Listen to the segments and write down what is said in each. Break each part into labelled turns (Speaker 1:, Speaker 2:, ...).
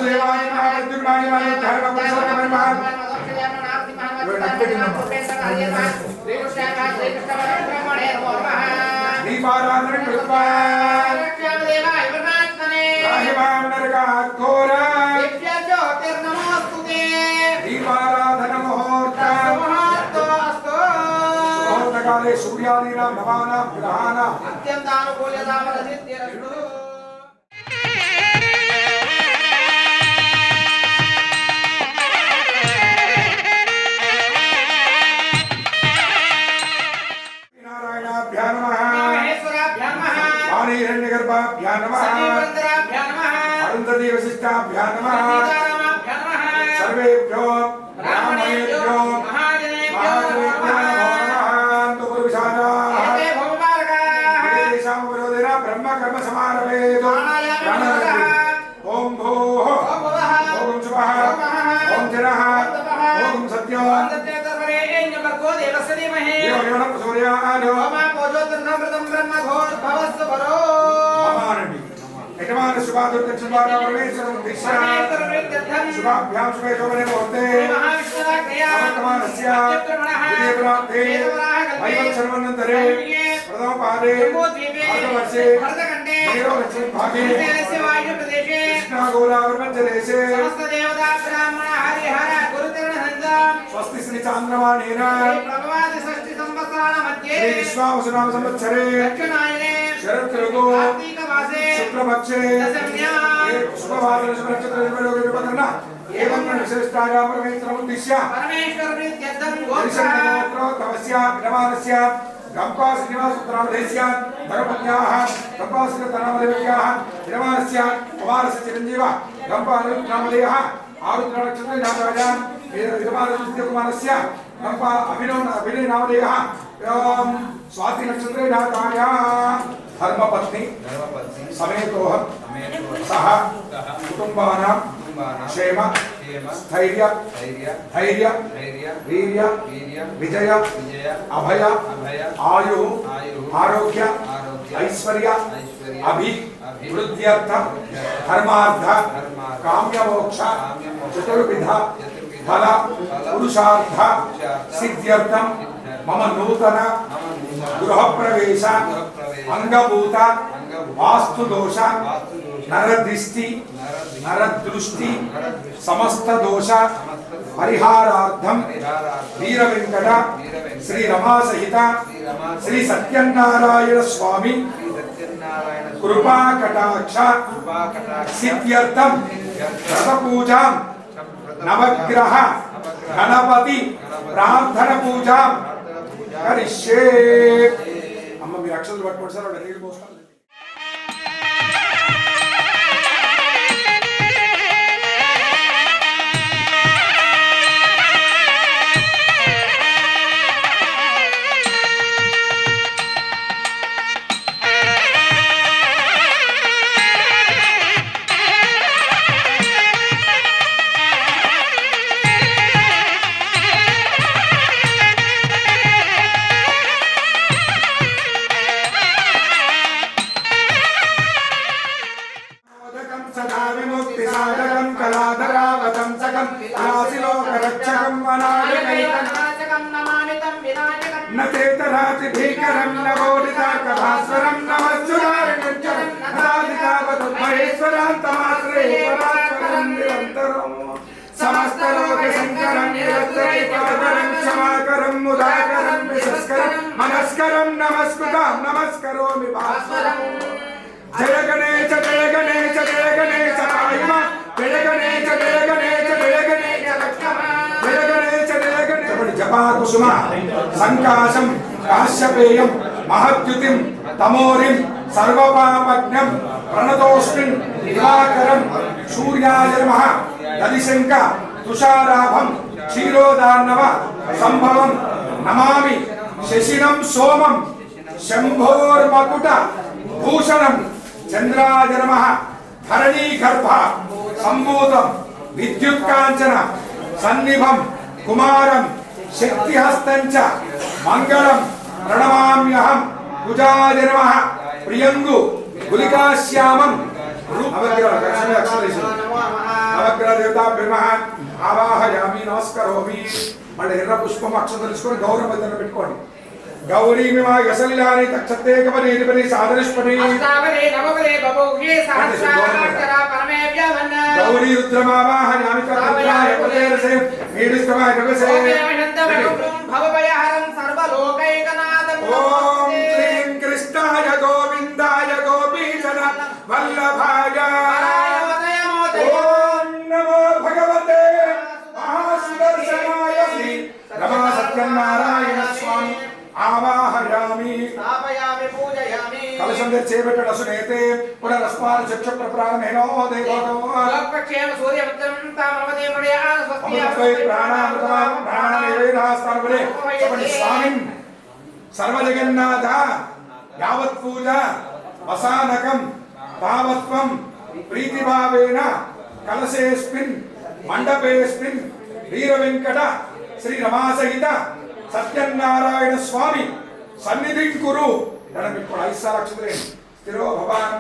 Speaker 1: वासुदेवाय नमः विद्युन्माय नमः धर्मपुरुषोत्तमाय नमः दीपाराधन कृत्वा
Speaker 2: देवाय परमात्मने
Speaker 1: राहिमां नरकाघोर
Speaker 2: ज्योतिर्नमोस्तुते
Speaker 1: दीपाराधन मुहूर्तकाले सूर्यादीनां नवानां ग्रहाणां
Speaker 2: अत्यन्तानुकूल्यतावरसिद्धिरस्तु
Speaker 1: नारायणाभ्यां नमः
Speaker 2: महेश्वराभ्यां नमः
Speaker 1: वाणीहिरण्यगर्भाभ्यां नमः
Speaker 2: सजीवरुद्राभ्यां नमः
Speaker 1: अरुन्धती वसिष्ठाभ्यां नमः
Speaker 2: सीतारामाभ्यां नमः
Speaker 1: सर्वेभ्यो
Speaker 2: ब्राह्मणेभ्यो महाजनेभ्यो नमः एते भवमार्गाः
Speaker 1: तेषां विरोधेन ब्रह्म कर्म समारभेत् ओम भूः
Speaker 2: ओम भुवः
Speaker 1: ओम शुभः ओम जनः ओम सत्यः
Speaker 2: तत्तत्तरेण्यभर्गो देवस्य धीमहि
Speaker 1: यो यो नमः सूर्याय
Speaker 2: ओमापोजोतिर्नमृतं ब्रह्मघोर्भवस्तु परो
Speaker 1: अमानवि यजमान शुभादुर्दक्षिणवारा परमेश्वरं दिशा शुभाभ्यां शुभे शोभने मुहूर्ते वर्तमानस्य विदेवरात्रे वैवत्सर्वनन्तरे प्रथमपादे अर्धवर्षे त्रयोदशे भागे कृष्णागोदावरमध्यदेशे
Speaker 2: समस्तदेवता ब्राह्मण हरिहर गुरुतिर्नहन्ता
Speaker 1: स्वस्ति श्री चान्द्रमानेन
Speaker 2: प्रभवादि षष्टि संवत्सराणां मध्ये
Speaker 1: श्री विश्वावसुनाम संवत्सरे
Speaker 2: दक्षिणायने
Speaker 1: शरद ऋतु
Speaker 2: कार्तिक मासे
Speaker 1: शुक्लपक्षे
Speaker 2: दशम्यां
Speaker 1: शुभवादन शुभनक्षत्र एवं विशिष्टाया परमेश्वरमुद्दिश्य
Speaker 2: परमेश्वरप्रीत्यर्थं
Speaker 1: गोत्रोत्तमस्य विद्यमानस्य गम्पाश्रीनिवासपुत्रावधेस्य धर्मपत्न्याः गम्पाश्रीतनामदेव्याः विद्यमानस्य कुमारस्य चिरञ्जीव गम्पानामदेयः आरुद्रनक्षत्रे जातराजां विद्यमानस्य गम्पा अभिनयनामदेयः स्वातिनक्षत्रे जातायाः धर्मपत्नी समेतोहं सह कुटुम्बानां क्षेम स्थैर्य धैर्य वीर्य विजय अभय आयु आरोग्य ऐश्वर्य अभिवृद्ध्यर्थ धर्मार्थ काम्यमोक्ष चतुर्विध फल पुरुषार्थ सिद्ध्यर्थं मम नूतन गृहप्रवेश अंगभूत वास्तु दोष नरदृष्टि नरदृष्टि समस्त दोष परिहारार्थं वीरवेंकट श्री रमा सहित श्री सत्यनारायण स्वामी कृपा कटाक्ष सिद्ध्यर्थं व्रत पूजा नवग्रह गणपति प्रार्थना पूजा करिष्ये अम्म మీరు అక్షరాలు పట్టుకోండి సార్ అక్కడ నీళ్ళు పోస్తాను नतेतराति भीकरं नवोदिताकभास्वरं नमस्सुरारणञ्चरं नदादितावधुमहेश्वरान्तमाश्रये परात्परं निरन्तरं समस्तलोकशङ्करं निरन्तरं क्षमाकरं मुदाकरं विशस्करं मनस्करं नमस्कृतं नमस्करोमि भास्वरं जय गणेश जय गणेश जय गणेश पाहिमा जय गणेश जय गणेश जय गणेश लक्ष्मण जय गणेश जय गणेश जपा कुसुम संकाशं काश्यपेयं महद्युतिं तमोरिं सर्वपापज्ञं प्रणतोऽस्मिन् दिवाकरं सूर्याय नमः दधिशङ्क तुषाराभं क्षीरोदार्णव संभवं नमामि शशिनं सोमं शम्भोर्मकुट भूषणं चंद्राय नमः धरणीगर्भ सम्भूतं विद्युत्काञ्चन सन्निभं कुमारं शक्तिहस्तं च मंगलं प्रणमाम्यहं कुजाय नमः प्रियंगु गुलिकाश्यामं रूपवद्य నవగ్రహదేవతాభ్యర్మ ఆవాహయామి నమస్కరోమి. మళ్ళీ ఎర్ర పుష్పం అక్షతలు తీసుకొని గౌరవ మధ్యలో పెట్టుకోండి. గౌరీ మిమా యసలిలాని తక్షతే కపని నిపని సాదరిష్పని
Speaker 2: అష్టావరే నవవరే బభూషే సహస్రాక్షర పరమే వ్యావన్న
Speaker 1: గౌరీ రుద్రమావాహయామి కర్తవ్యాయ పదేరసే నీడిష్టమాయ కవసే
Speaker 2: భవభయహరం సర్వలోకైకనాథం.
Speaker 1: ఓం శ్రీం కృష్ణాయ గోవిందాయ గోపీజన వల్లభాయ ఓం నమో భగవతే మహాసుదర్శనాయ శ్రీ రమా సత్యనారాయణ స్వామి ఆవాహయామి.
Speaker 2: స్థాపయామి పూజయామి.
Speaker 1: కలశం చేపెట్టడు అసునేతే పునరస్మాన చక్షు ప్రప్రాణమేనో దేవతో
Speaker 2: లోకక్షేమ సూర్యమిత్రం తామవదే మృడయాన
Speaker 1: అమృతై ప్రాణామృతమాం ప్రాణానేవేనాస్తానవరే చెప్పండి. స్వామిన్ సర్వజగన్నాథ యావత్ పూజ వసానకం తావత్వం ప్రీతిభావేన కలశేస్మిన్ మండపేస్మిన్ వీర వెంకట శ్రీ రమాసహిత సత్యనారాయణ స్వామి సన్నిధిం కురు. ఇప్పుడు 5 సార్లు అక్షతలే. స్థిరో భవాన్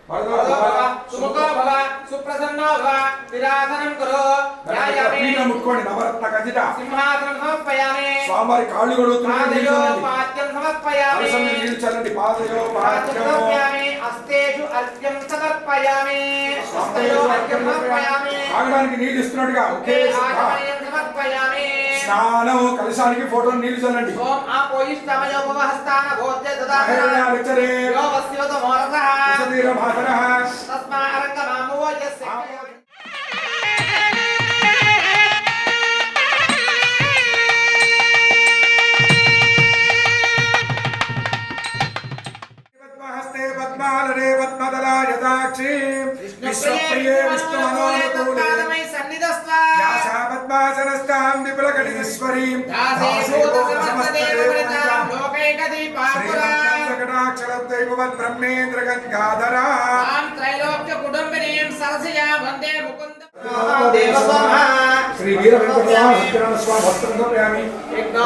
Speaker 1: వరదో భవ
Speaker 2: సుముఖో భవ సుప్రసన్నో భవ విరాసనం కురు.
Speaker 1: పీఠ ముట్టుకోండి. నవరత్న కంజిట
Speaker 2: సింహాసనం సమర్పయామి.
Speaker 1: స్వామివారి కాళ్ళు కడుగుతున్నారు.
Speaker 2: పాద్యం సమర్పయామి.
Speaker 1: కలశం నీళ్లు చల్లండి. పాదయో పాద్యం
Speaker 2: సమర్పయామి. అస్తేషు అర్ఘ్యం సమర్పయామి. హస్తయో అర్ఘ్యం సమర్పయామి.
Speaker 1: తాగడానికి నీళ్లు ఇస్తున్నట్టుగా ఒకే
Speaker 2: ఆచమనీయం సమర్పయామి.
Speaker 1: స్నానం కలశానికి ఫోటో నీళ్లు చల్లండి.
Speaker 2: ఓం ఆపోయిష్టమయో భవహస్తాన భోజ్య దదాహన
Speaker 1: విచరే
Speaker 2: యో వస్యవత మోరసః
Speaker 1: సతీర భాసరః
Speaker 2: తస్మా అరంగమామో యస్య
Speaker 1: పద్మహస్తే పద్మాలనే పద్మదలాయతాక్షి విశ్వప్రియే విష్ణుమనోనుకూలే
Speaker 2: సన్నిధస్త్వా
Speaker 1: యాసా పద్మాసనస్తాం విపులకటీశ్వరీం శ్రీమంతకటాక్షరదైవవద్ బ్రహ్మేంద్ర గంగాధరా శ్రీ వీర వెంకటరామ సత్యనారాయణ స్వామి వస్త్రం సమర్పయామి.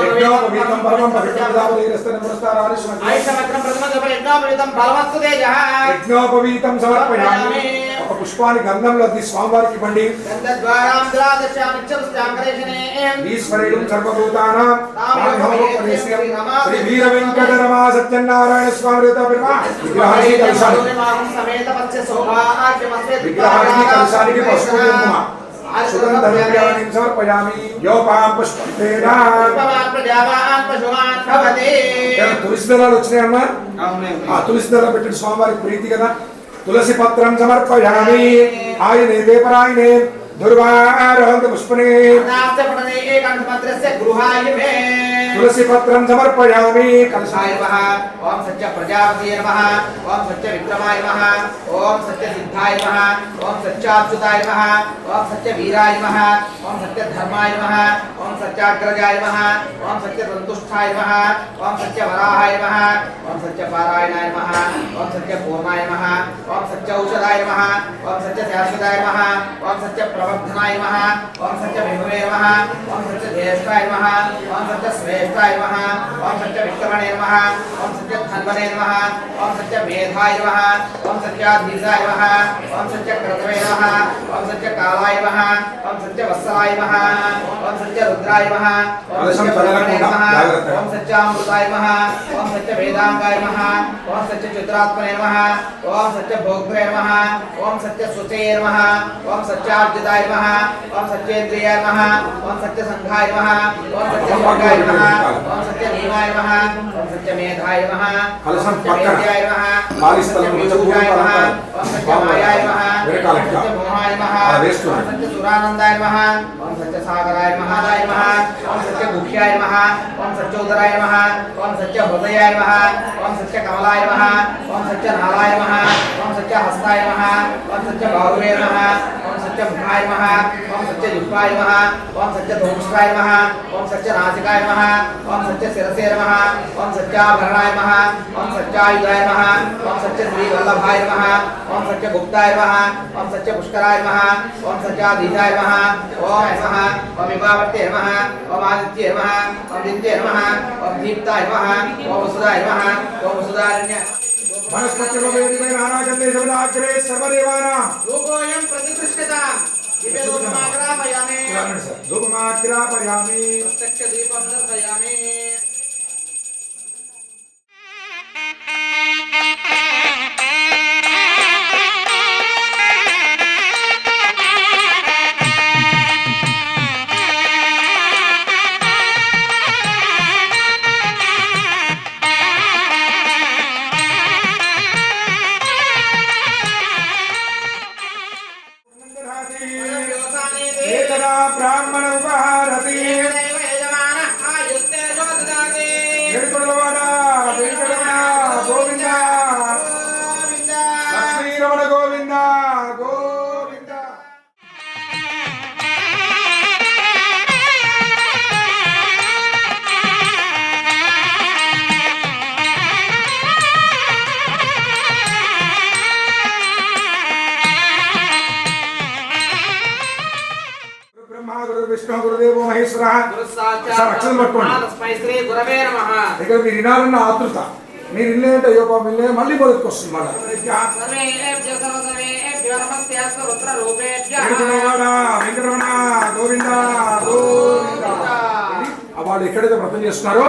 Speaker 1: యజ్ఞోపవీతం పరమం యజ్ఞోపవీతం సమర్పయామి. ఒక పుష్పాన్ని గంధంలో అద్ది స్వామివారికి ఇవ్వండి. ఈశ్వరుడు సర్వభూతానాం శ్రీ వీర వెంకటరమా సత్యనారాయణ స్వామి విగ్రహానికి కలశానికి పసుపు కుంకుమ సుగంధద్రవ్యాన్ని సమర్పయామి. యోపాం పుష్పేన తులసి దళాలు వచ్చినాయమ్మా. ఆ తులసి దళ పెట్టిన స్వామివారికి ప్రీతి కదా. తులసి పత్రం సమర్పయామి. ఆయనే దేవరాయనే దుర్వారోహంత పుష్పనే తులసి పత్రం సమర్పయామి.
Speaker 2: కలశాయ నమః. ఓం సత్య ప్రజాపతియే నమః. ఓం సత్య విక్రమాయ నమః. ఓం సత్య సిద్ధాయ నమః. ఓం సత్యాచ్యుతాయ నమః. ఓం సత్య వీరాయ నమః. ఓం సత్య ధర్మాయ నమః. ఓం సత్యాగ్రజాయ నమః. ఓం సత్య సంతుష్టాయ నమః. ఓం సత్య వరాహాయ నమః. ఓం సత్య పారాయణాయ నమః. ఓం సత్య పూర్ణాయ నమః. ఓం సత్య ఔషధాయ నమః. ఓం సత్య శాశ్వతాయ నమః. ఓం సత్య ప్రవర్ధనాయ నమః. ఓం సత్య విభవే నమః. ఓం సత్య జ్యేష్ఠాయ నమః. ఓం సత్య శ్రేష్ఠాయ నమః. ఓం సత్య విక్రమణే నమః. ఓం సత్య ధన్వనే నమః. ఓం సత్య మేధాయ నమః. ఓం సత్యాధీశాయ నమః. ఓం సత్య క్రతవే నమః. ఓం సత్య కాలాయ నమః. ఓం సత్య వత్సలాయ నమః. ఓం సత్య రుద్రాయ నమః. ఓం సత్య పరమణే నమః. ఓం సత్య అమృతాయ నమః. ఓం సత్య వేదాంగాయ నమః. ఓం సత్య చిత్రాత్మనే నమః. ఓం సత్య భోగ్రే నమః. ఓం సత్య సుతే నమః. ఓం సత్యార్జితాయ నమః. ఓం సత్యేంద్రియాయ నమః. ఓం సత్య సంఘాయ నమః. ఓం సత్య వర్గాయ నమః. ఓం సత్య నీమాయ నమః. ఓం సత్య మేధాయ నమః. ఓం సత్య మేధ్యాయ నమః. ఓం సత్య విభూషాయ నమః. ఓం సత్య మాయాయ నమః. ఓం సత్య మోహాయ నమః. ఓం సత్య సురానందాయ నమః. ఓం సత్య సాగరాయ మహాదాయ నమః. ఓం సత్య గుహ్యాయ నమః. ఓం సత్య ఉదరాయ నమః. ఓం సత్య హృదయాయ నమః. ఓం సత్య కమలాయ నమః. ఓం సత్య నాలాయ నమః. ఓం సత్య హస్తాయ నమః. ఓం సత్య బాహువే నమః. ఓం సత్య ముఖాయ నమః. ఓం సత్య జిహ్వాయ నమః. ఓం సత్య ధూమ్ష్టాయ నమః. ఓం సత్య నాసికాయ నమః. ఓం సత్య శిరసే నమః. ఓం సత్యాభరణాయ నమః. ఓం సత్యాయుధాయ నమః. ఓం సత్య శ్రీవల్లభాయ నమః. ఓం సత్య గుప్తాయ నమః. ఓం సత్య పుష్కరాయ నమః. ఓం సత్యాధీశాయ నమః. ఓం నమః. ఓం విభావర్తే నమః. ఓం ఆదిత్యే నమః. ఓం దిత్యే నమః. ఓం దీప్తాయ నమః. ఓం వసుదాయ నమః. ఓం వసుదారణ్య
Speaker 1: వనస్పతిలో వేదికైన ఆరాజన్నే సర్వదేవానాం
Speaker 2: రూపోయం ప్రతికృష్యత
Speaker 1: ధూపమాగ్రాపయామి.
Speaker 2: ప్రత్యక్ష దీపం దర్శయామి.
Speaker 1: ఏకదా బ్రాహ్మణ ఉపహారతి. ఏడుకొండలవాడ వెంకటరమణ గోవింద, లక్ష్మీరమణ గోవింద గోవింద. బ్రహ్మ గురు విష్ణు గురుదేవో మహేశ్వర. సార్ అక్షరం పట్టుకోండి. ఇక్కడ మీరు వినాలన్న ఆతృత, మీరు ఇల్లేంటే అయ్యో పాపం ఇల్లే మళ్ళీ మొదటికి వస్తుంది. మళ్ళీ వెంకటరమణ గోవింద గోవింద. వాళ్ళు ఎక్కడైతే వ్రతం చేస్తున్నారో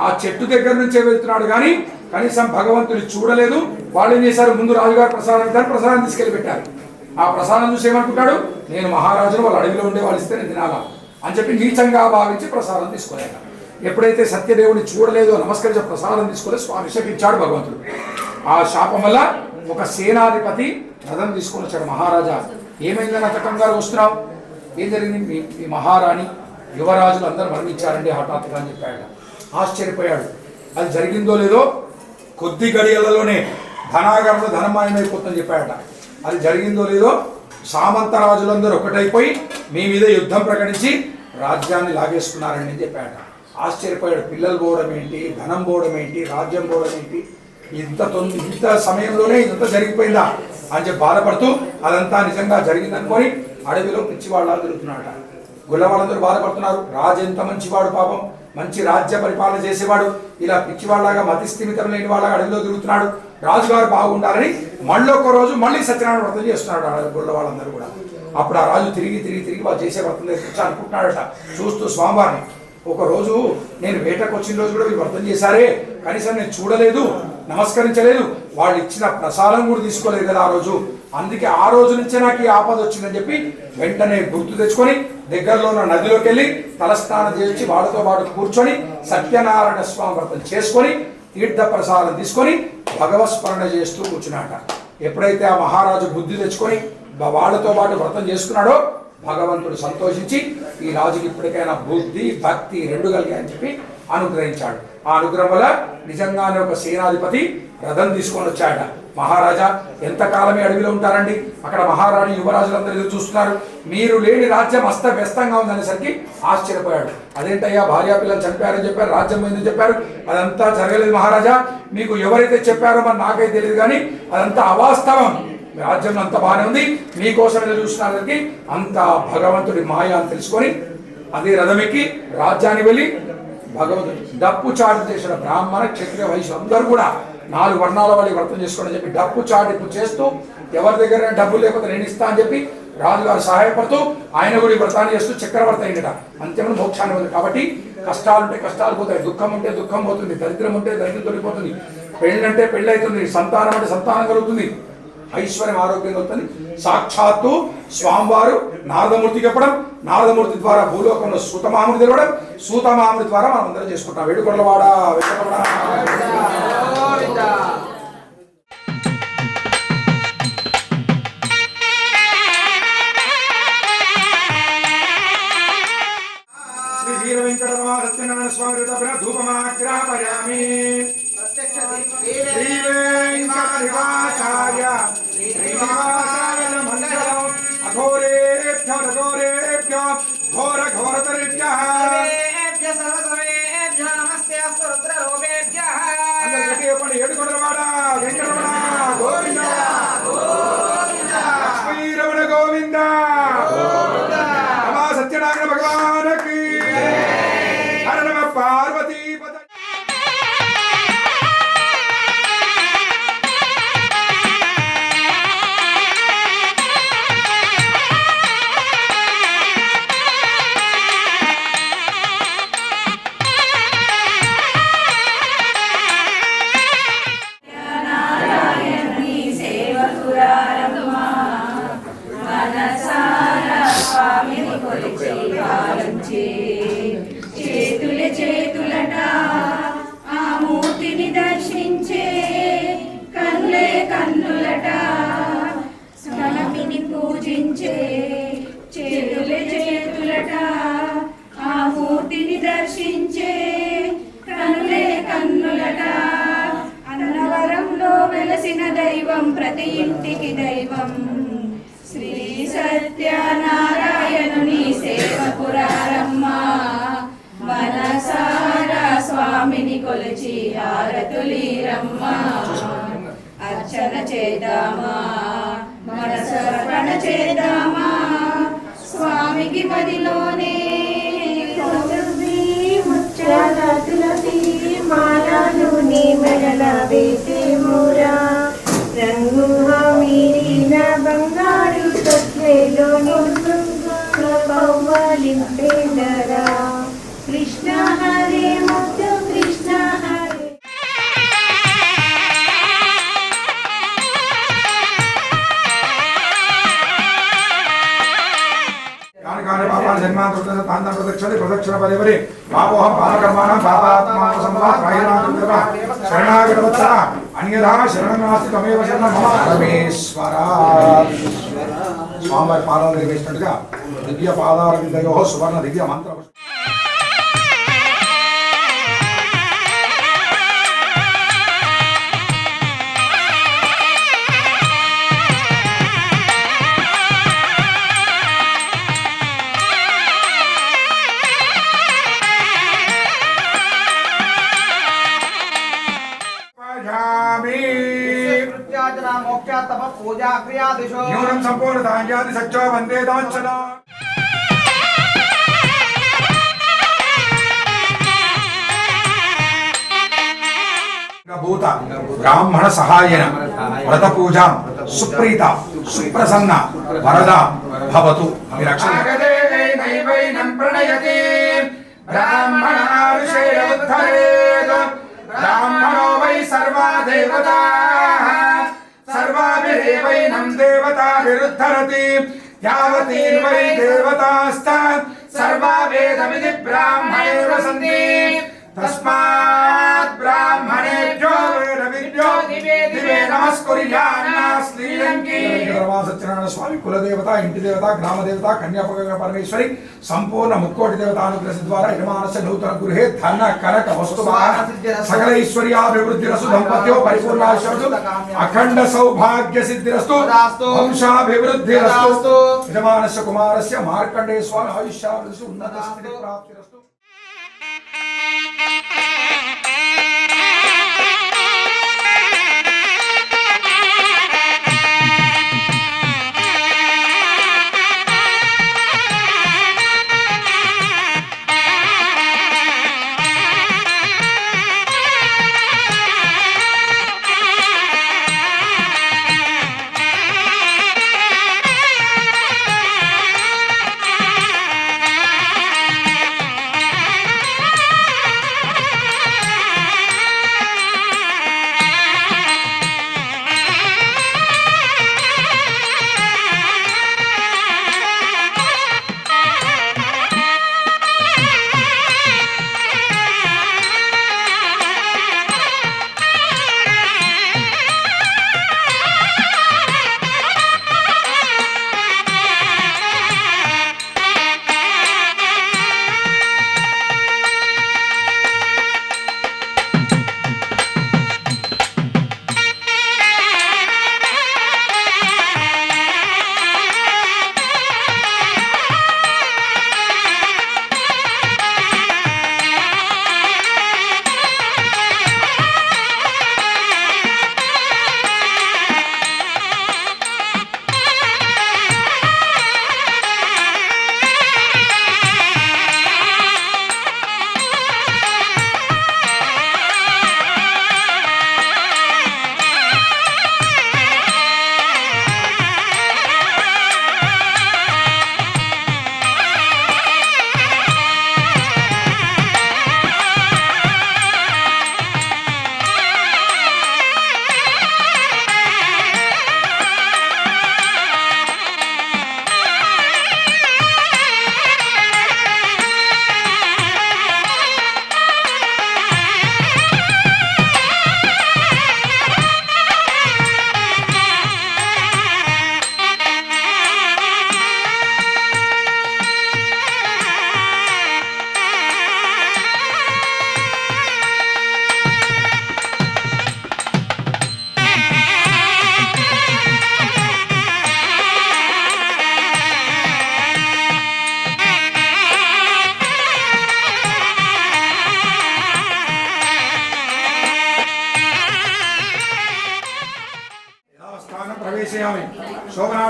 Speaker 1: ఆ చెట్టు దగ్గర నుంచే వెళ్తున్నాడు కానీ కనీసం భగవంతుని చూడలేదు. వాళ్ళు ఏం చేశారు, ముందు రాజుగారు ప్రసాదం ఇచ్చారు, ప్రసాదం తీసుకెళ్లి పెట్టారు. ఆ ప్రసాదం చూసి ఏమనుకుంటాడు, నేను మహారాజును, వాళ్ళు అడవిలో ఉండే వాళ్ళు ఇస్తే నేను తినాలా అని చెప్పి నీచంగా భావించి ప్రసాదం తీసుకోలేక, ఎప్పుడైతే సత్యదేవుని చూడలేదో నమస్కరించే ప్రసాదం తీసుకోలే స్వామి శపించాడు భగవంతుడు. ఆ శాపం వల్ల ఒక సేనాధిపతి రథం తీసుకొని వచ్చాడు. మహారాజా ఏమైందని అంత కంగారు వస్తున్నావు, ఏం జరిగింది, మీ మహారాణి యువరాజులు అందరూ మరణించారండి హఠాత్తుగా అని చెప్పాడు. ఆశ్చర్యపోయాడు. అది జరిగిందో లేదో కొద్ది గడియలలోనే ధనాగరంలో ధనమాయమైపోతుందని చెప్పాడట. అది జరిగిందో లేదో సామంత రాజులందరూ ఒకటైపోయి మీ మీద యుద్ధం ప్రకటించి రాజ్యాన్ని లాగేసుకున్నారని అని చెప్పాడట. ఆశ్చర్యపోయాడు. పిల్లలు పోవడం ఏంటి, ధనం పోవడం ఏంటి, రాజ్యం పోవడం ఏంటి, ఇంత సమయంలోనే ఇదంతా జరిగిపోయిందా అని చెప్పి బాధపడుతూ అదంతా నిజంగా జరిగిందనుకొని అడవిలో పిచ్చివాళ్ళ తిరుగుతున్నాడట. గుల్లవాళ్ళందరూ బాధపడుతున్నారు. రాజు ఎంత మంచివాడు, పాపం మంచి రాజ్య పరిపాలన చేసేవాడు, ఇలా పిచ్చివాళ్ళగా మతిస్థిమితం లేని వాళ్ళగా అడవిలో తిరుగుతున్నాడు, రాజుగారు బాగుండాలని మళ్ళీ ఒక రోజు మళ్ళీ సత్యనారాయణ వ్రతం చేస్తున్నాడు గుళ్ళ వాళ్ళందరూ కూడా. అప్పుడు ఆ రాజు తిరిగి వాళ్ళు చేసే వ్రతం దగ్గర అనుకుంటున్నాడట చూస్తూ స్వామివారిని. ఒక రోజు నేను వేటకు వచ్చిన రోజు కూడా వీళ్ళు వ్రతం చేశారే, కనీసం నేను చూడలేదు, నమస్కరించలేదు, వాళ్ళు ఇచ్చిన ప్రసాదం కూడా తీసుకోలేదు కదా ఆ రోజు, అందుకే ఆ రోజు నుంచే నాకు ఈ ఆపద వచ్చిందని చెప్పి వెంటనే గుర్తు తెచ్చుకొని దగ్గరలో ఉన్న నదిలోకి వెళ్ళి తలస్నానం చేసి వాళ్ళతో పాటు కూర్చొని సత్యనారాయణ స్వామి వ్రతం చేసుకొని తీర్థ ప్రసాదం తీసుకొని భగవత్స్మరణ చేస్తూ కూర్చున్నాట. ఎప్పుడైతే ఆ మహారాజు బుద్ధి తెచ్చుకొని వాళ్ళతో పాటు వ్రతం చేసుకున్నాడో భగవంతుడు సంతోషించి ఈ రాజుకి ఇప్పటికైనా బుద్ధి భక్తి రెండు కలిగాయని చెప్పి అనుగ్రహించాడు. ఆ అనుగ్రహం వల్ల నిజంగానే ఒక సేనాధిపతి రథం తీసుకొని వచ్చాడ. మహారాజా ఎంతకాలమే అడవిలో ఉంటారండి, అక్కడ మహారాణి యువరాజులందరూ ఎదురు చూస్తున్నారు, మీరు లేని రాజ్యం అస్తవ్యస్తంగా ఉందనేసరికి ఆశ్చర్యపోయాడు. అదేంటయ్యా భార్యా పిల్లలు చనిపోయారని చెప్పారు, రాజ్యం పోయిందని చెప్పారు, అదంతా జరగలేదు మహారాజా, మీకు ఎవరైతే చెప్పారో మరి నాకైతే తెలియదు కానీ అదంతా అవాస్తవం, రాజ్యం అంత బాగానే ఉంది, మీకోసం ఎదురు చూస్తున్నదానికి అంత భగవంతుడి మాయ అని తెలుసుకొని అదే రథమెక్కి రాజ్యానికి వెళ్ళి భగవంతుడు డప్పు చాటు చేసిన బ్రాహ్మణ క్షత్రియ వైశ్యులు అందరూ కూడా 4 వర్ణాల వాళ్ళు వ్రతం చేసుకోండి చెప్పి డప్పు చాటింపు చేస్తూ ఎవరి దగ్గర డబ్బులు లేకపోతే నేను ఇస్తా అని చెప్పి రాజుగారు సహాయపడుతూ ఆయన కూడా ఈ వ్రతాన్ని చేస్తూ చక్రవర్తి అయినట. అంత్యమైన మోక్షాన్ని ఉంది. కాబట్టి కష్టాలు ఉంటే కష్టాలు పోతాయి, దుఃఖం ఉంటే దుఃఖం పోతుంది, దరిద్రం ఉంటే దరిద్రం తొలిపోతుంది, పెళ్ళి అంటే పెళ్ళి అవుతుంది, సంతానం అంటే సంతానం కలుగుతుంది, ఐశ్వర్యం ఆరోగ్యం అవుతుంది. సాక్షాత్తు స్వామివారు నారదమూర్తికి చెప్పడం, నారదమూర్తి ద్వారా భూలోకంలో సూతమాముడి తెలవడం, సూతమాముడి ద్వారా మనం అందరం చేసుకుంటాం. వేడుకొండలవాడ వెంకటరమణ. శ్రీ వీర వెంకటరమణ సత్యనారాయణ స్వామి ధూపమాగ్రాపయామి. శ్రీ వెంకటనివాసాయ శ్రీనివాసాయ మంగళం. అఘోరేభ్యో రఘోరేభ్యో ఘోర ఘోరతరేభ్యః అందరూ గట్టిగా చెప్పండి. ఏడుకొండలవాడ వెంకటరమణ గోవింద, లక్ష్మీరమణ గోవింద, నమః సత్యనారాయణ భగవానకి. హర నమః పార్వతీ పద.
Speaker 3: పూజించే చేతులే చేతులట ఆ మూర్తిని దర్శించే కనులే కన్నులట అన్నవరంలో వెలసిన దైవం ప్రతి ఇంటికి దైవం శ్రీ సత్యనారాయణుని సేవకురారమ్మ మనసారా స్వామిని కొలిచి హారతులీరమ్మ అర్చన చేద్దామా మనసర్పణ చేద్దామా స్వామికి మదిలోనే
Speaker 4: ముచ్చాల తులసి మాలను నీ మెడల వేసేమురా రంగు మీరిన బంగారు తొట్లెలోని పవ్వలింపేదరా కృష్ణ హరే ముద్దు కృష్ణ హరే
Speaker 1: కాని పాపాన్ని జన్మాంతర తాంత ప్రదక్షిణ ప్రదక్షిణ పరివరి పాపోహం పాపకర్మాణం పాపాత్మా సంవాత్మా శరణాగతవత్స అన్యథా శరణనాస్తి తమేవ శరణం మమ పరమేశ్వర. స్వామివారి పాదాలు వేసినట్టుగా దివ్య పాదాల విద్యయో సువర్ణ దివ్య మంత్ర
Speaker 2: मोक्षा तप पूजा क्रिया दिशो
Speaker 1: न्यूनं संपूर्ण धान्यादि सच्चो वंदे दांचन भूत ब्राह्मण सहायन व्रत पूजा सुप्रीता सुप्रसन्न वरदा भवतु नैवैनं प्रणयति ब्राह्मणारुषेय उद्धरेत् ब्राह्मणो वै सर्वा देवताः सर्वाभिरेवैनं देवताभिरुद्धरति यावती वै देवतास्तात् सर्वा वेदविधि ब्राह्मणेव सन्ति तस्मात् ब्राह्मणेभ्यो वेदविद्यो दिवे नमस्कुर्यान्न श्रीलंकी. సత్యనారాయణ స్వామి కులదేవత ఇంటి దేవత గ్రామ దేవత కన్యాపక పరమేశ్వరి సంపూర్ణ ముక్కోటి దేవతానుగ్రహ ద్వారా యజమానస్య నూతన గృహే ధన కనక వస్తు సకల ఐశ్వర్యాభివృద్ధిరస్తు దంపత్యో పరిపూర్ణాశరస్తు అఖండ సౌభాగ్య సిద్ధిరస్తు వంశాభివృద్ధిరస్తు యజమానస్య కుమారస్య మార్కండేయ స్వామి ఆయుష్యాభివృద్ధి ఉన్నత స్థితి ప్రాప్తిరస్తు.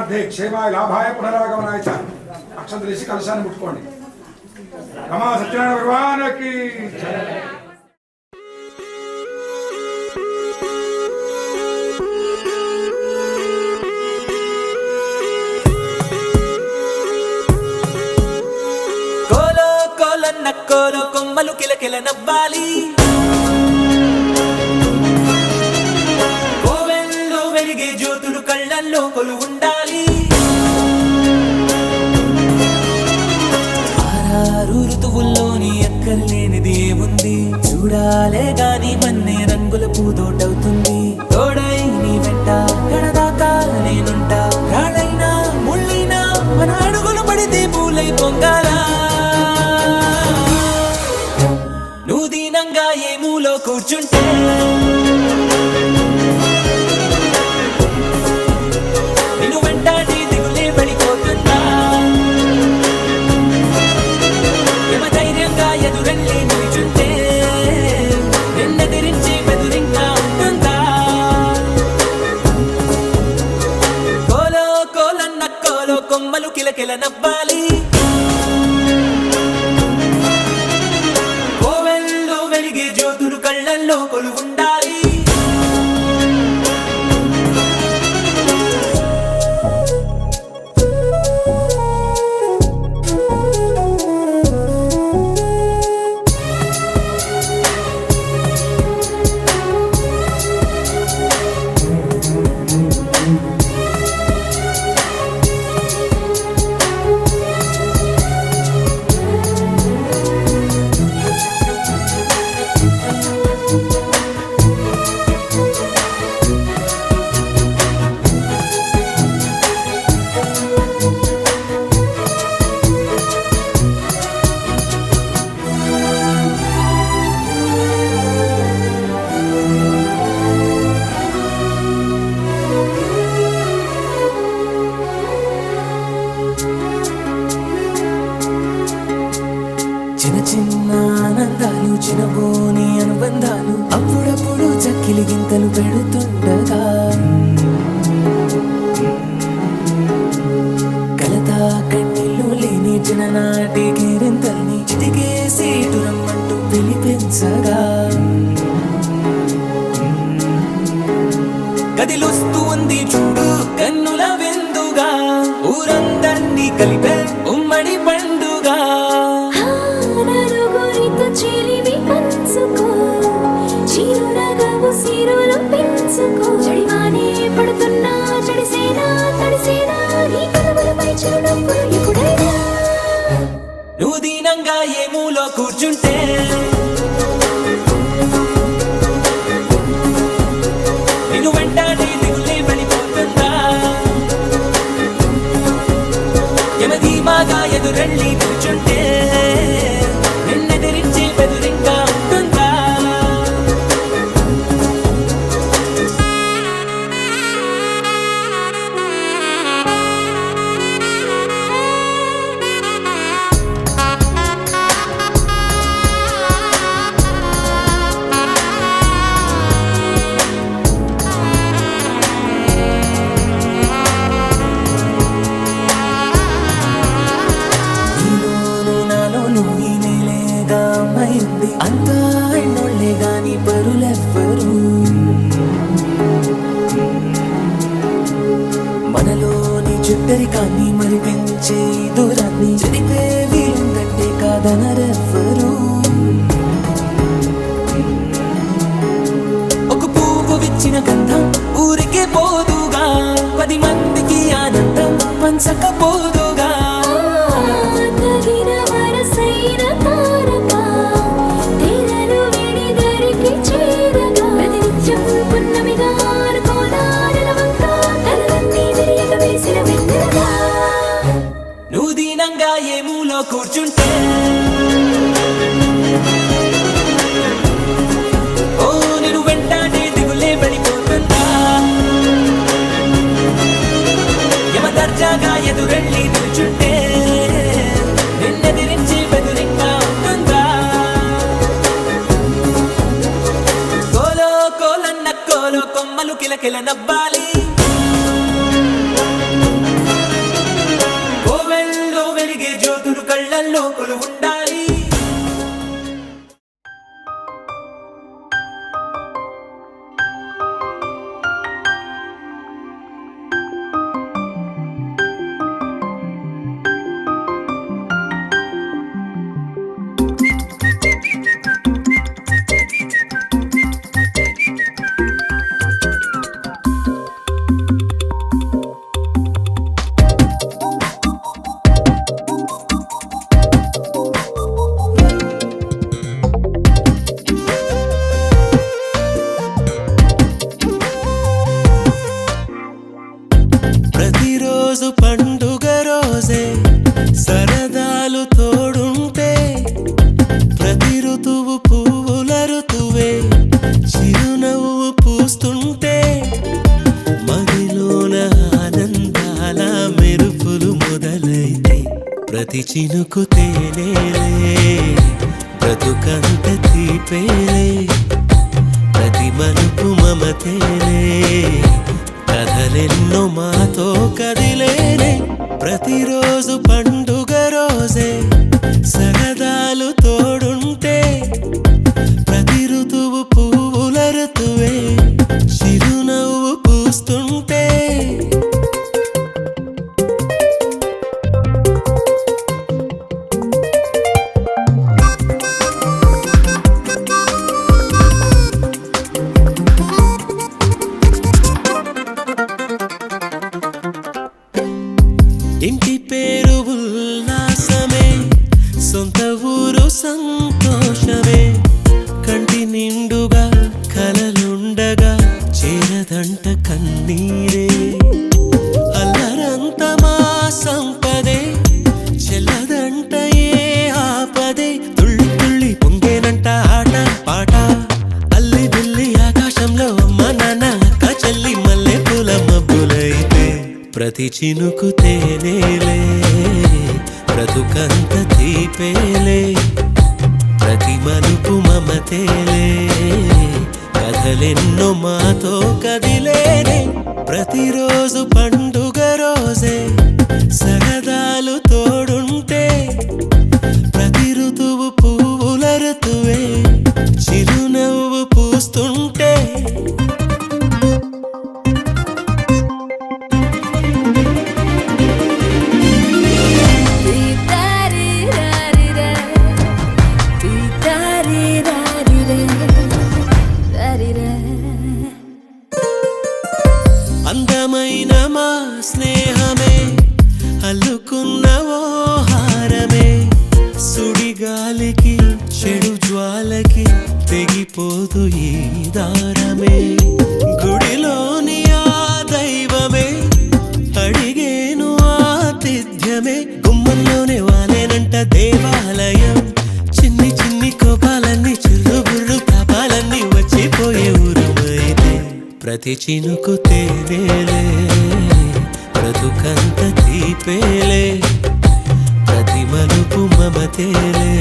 Speaker 1: కళ్యాణార్థే క్షేమాయ లాభాయ పునరాగమనాయ చ అక్షంతలు వేసి కలశాన్ని ముట్టుకోండి. రమా సత్యనారాయణ భగవానికి జయ.
Speaker 5: కోలో కోలన్న కోలో కొమ్మలు కిలకిల నవ్వాలి, కోవెల్లో వెలిగే జ్యోతులు కళ్ళల్లో కొలు ఉండాలి. ఆరారు ఋతువుల్లోని ఎక్కర్లేనిది ఏముంది, చూడాలే గాని మన్నే రంగుల పూతోటవుతుంది. తోడై నీ వెంట గడదాకా నేనుంటా, రాళ్ళైనా ముళ్ళైనా మన అడుగులు పడితే పూలై పొంగాలా. నువ్వు దీనంగా ఏ మూలో కూర్చుంటే నిన్ను వెంటాడి దిగులే పడిపోతుందా. యమ ధైర్యంగా ఎదురెళ్ళి నిల్చుంటే నిన్నెదిరించి బెదురింకా ఉంటుందా. కోలో కోలన్న కోలో కొమ్మలు కిలకిల నవ్వాలి, కోవెల్లో వెలిగే జ్యోతులు కళ్ళల్లో కొలు ఉండాలి. చిన్న చిన్న ఆనందాలు చిన్నబోని అనుబంధాలు అప్పుడప్పుడు చక్కిలి గింతలు పెడుతుండగా, కలతా కన్నీళ్ళు లేని చిన్ననాటి కేరింతల్ని చిటికేసి రమ్మంటూ పిలిపించగా, గదిలొస్తూ ఉంది చూడు కన్నుల విందుగా, ఊరందర్నీ కలిపే ఉమ్మడి పండుగ.
Speaker 4: నలుగురితో చెలిమి పంచుకో, చిరునగవు సిరులు పెంచుకో. చెడివానే పడుతున్నా చెడిసేనా తడిసేనా, నీ కనుమలపై చిరునవ్వులు ఎప్పుడైనా.
Speaker 5: నువ్వు దీనంగా ఏ మూలో కూర్చుంటే నిన్ను వెంటాడి దిగులే పడిపోతుందా. యమధీమాగా ఎదురెళ్ళి నిల్చుంటే నిన్నెదిరించి బెదురింకా ఉంటుందా. నీలోను నాలోను ఈ నేలేగా అమ్మాయింది, అంతా ఎన్నోళ్లే గాని పరులెవ్వరు. మనలోని చుట్టరికాన్ని మరి పెంచే ఈ దూరాన్ని చెరిపే వీలుందంటే కాదనరెవ్వరు. ఒక పువ్వు విచ్చిన గంధం ఊరికే పోదుగా, 10 మందికి ఆనందం పంచకపోదుగా.
Speaker 4: తగిన వరసైన తారక తీరలు విడి దరికి చేరగా, ప్రతినిత్యం పున్నమిగా అనుకోనా నెలవంక తలలన్నీ విరియక వేసిన వెన్నెలగా.
Speaker 5: నువ్వు దీనంగా ఏ మూలో కూర్చుంటే ఓ నేను వెంటాడే దిగులే పడిపోతుందా. యమ దర్జాగా ఎదురెళ్ళి నిల్చుంటే నిన్నెదిరించి బెదురింకా ఉంటుందా. కోలో కోలన్న కోలో కొమ్మలు కిలకిల నవ్వాలి, కొలువుండాలి. ప్రతిరోజు పండుగ రోజే సరదాలు తోడుంటే ప్రతి ఋతువు పువ్వుల ఋతువే చిరునవ్వు పూస్తుంటే మదిలోన ఆనందాల మెరుపులు మొదలైతే ప్రతి చినుకు తేనేలే బ్రతుకంత తీపేలే ప్రతి మలుపు మమతేలే కథలెన్నో మాతో కదిలేనే ప్రతిరోజు పండుగ రోజే సరదాలు తోడుంటే ప్రతి ఋతువు పువ్వుల ఋతువే చిరునవ్వు పూస్తుంటే ఇంటి పేరు ఉల్లాసమే సొంత ఊరు సంతోషమే కంటి నిండుగా కలలుండగా చేరదంట కన్నీరే అల్లరంత మా సంపదే చెల్లదంట ఏ ఆపదే తుళ్ళి తుళ్ళి పొంగేనంట ఆట పాట అల్లి బిల్లి ఆకాశంలో అమ్మ నాన్న అక్క చెల్లి మల్లె పూల మబ్బులైతే ప్రతి చినుకు తేనేలే బ్రతుకంత తీపేలే ప్రతి మలుపు మమతేలే కథలెన్నో మాతో కదిలేనే ప్రతిరోజు పండుగ రోజే సరదాలు తోడుంటే ప్రతి ఋతువు పువ్వుల ఋతువే చిరునవ్వు పూస్తుంటే అందమైన మా స్నేహమే అల్లుకున్న ఓ హారమే సుడిగాలికి చెడు జ్వాలకి తెగిపోదు ఈ దారమే గుడిలోని ఆ దైవమే అడిగేను ఆతిథ్యమే గుమ్మంలోనే వాలేనంట దేవాలయం చిన్ని చిన్ని కోపాలన్నీ చిర్రు బుర్రు పాపాలన్నీ వచ్చిపోయే ఊరుమైతే ప్రతి చినుకు తేనేలే బ్రతుకంత తీపేలే ప్రతి మలుపు మమతేలే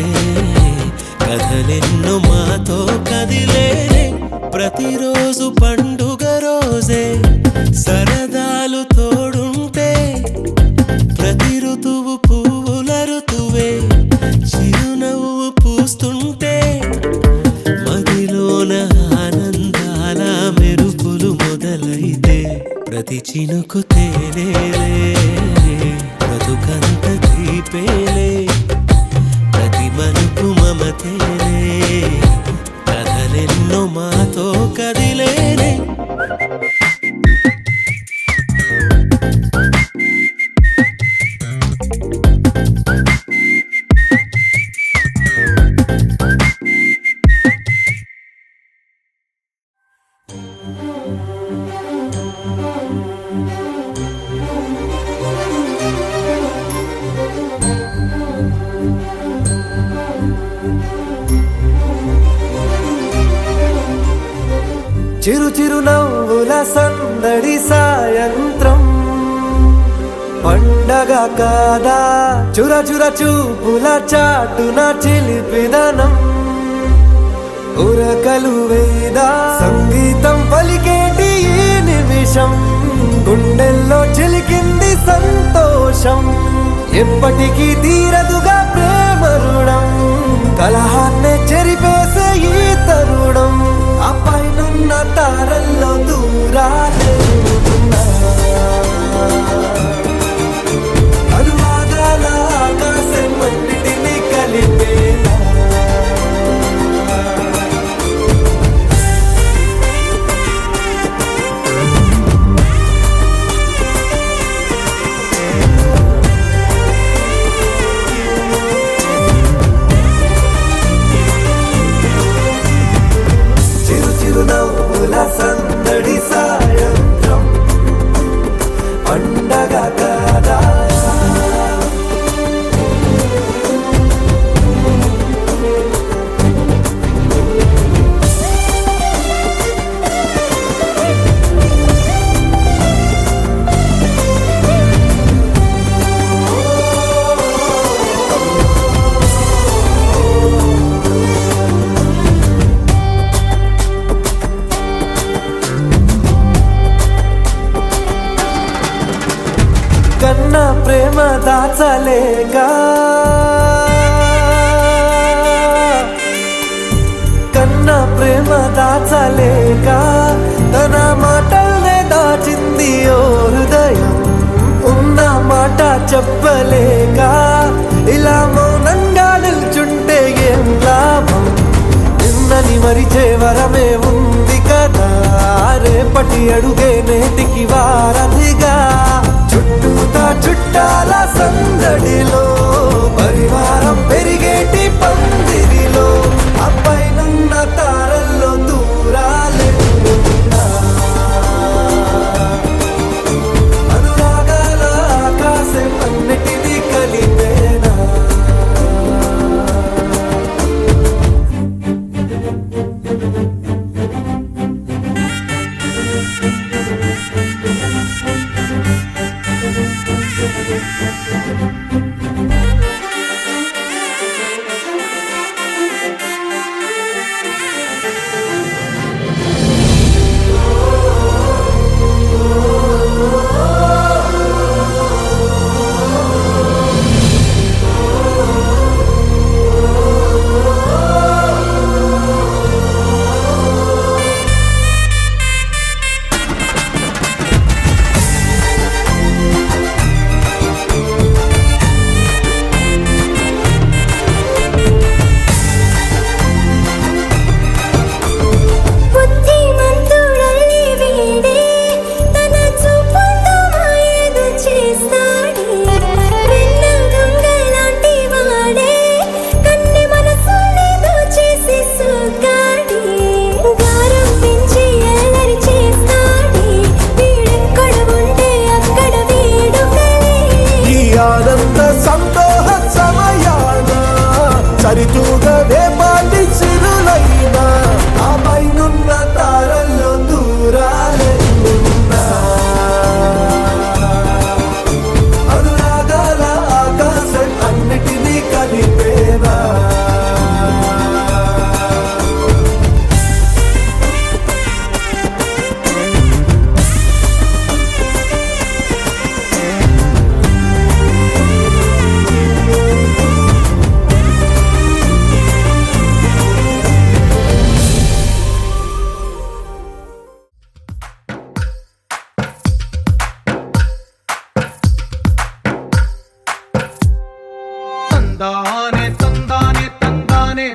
Speaker 5: కథలెన్నో మాతో కదిలేనే ప్రతిరోజు పండుగ రోజే సరదాలు తోడుంటే ప్రతి ఋతువు పువ్వుల ఋతువే చిరునవ్వు పూస్తుంటే మదిలోన ఆనందాల మెరుపులు మొదలైతే ప్రతి చినుకు తేనేలే బ్రతుకంత తీపేలే ప్రతి మలుపు మమతేలే కథలెన్నో మాతో కదిలేనే
Speaker 6: చిరు చిరు నవ్వుల సందడి సాయంత్రం పండగ కాదా చుర చుర చూపుల చాటున చిలిపిదనం ఉరకలు వేదా సంగీతం పలికేటి ఈ నిమిషం గుండెల్లో చిలికింది సంతోషం ఎప్పటికీ తీరదుగా ప్రేమ మరుడం కలహాన్నే చెరిపేసే ఈ తరుణం ఆ పైనున్న తారల్లో దూరాలే ఉన్నా. అనువాదాల ఆకాశం అన్నిటినీ కలిపేలా చిరునవ్వుల సందడి సాయంత్రం పండగ కాదా. కన్నా ప్రేమ దాచలేక కన్నా ప్రేమ దాచలేక తన మాటల్నే దాచింది ఓ హృదయం. ఉన్న మాట చెప్పలేక ఇలా మౌనంగా నిల్చుంటే ఏం లాభం. నిన్నని మరిచే వరమే ఉంది కదా రేపటి అడుగే నేటికి వారధిగా. చుట్టూతా చుట్టాల సందడిలో పరివారం పెరిగేటి పందిరిలో అప్పైనున్న తారల్లో దూరాలే ఉన్నా. అనురాగాల ఆకాశం అన్నిటినీ కలిపేనా.
Speaker 4: బుద్ధిమంతుడల్లి వీడే తన చూపుతో మాయేదో చేస్తాడే. వెన్న దొంగలాంటి వాడే కన్ని మనసుని దోచేసి సూగాడే. గారం పెంచి అల్లరి చేస్తాడే వీడెక్కడ ఉంటే అక్కడ వేడుకలే.
Speaker 6: ఈ ఆనంద సంతోష సమయాన సరితూగవే పాటి సిరులైనా ఆ పైనున్న తారల్లో దూరాలే ఉన్నా. అనురాగాల ఆకాశం అన్నిటినీ కలిపేనా.
Speaker 7: తందానే తందానే తందానే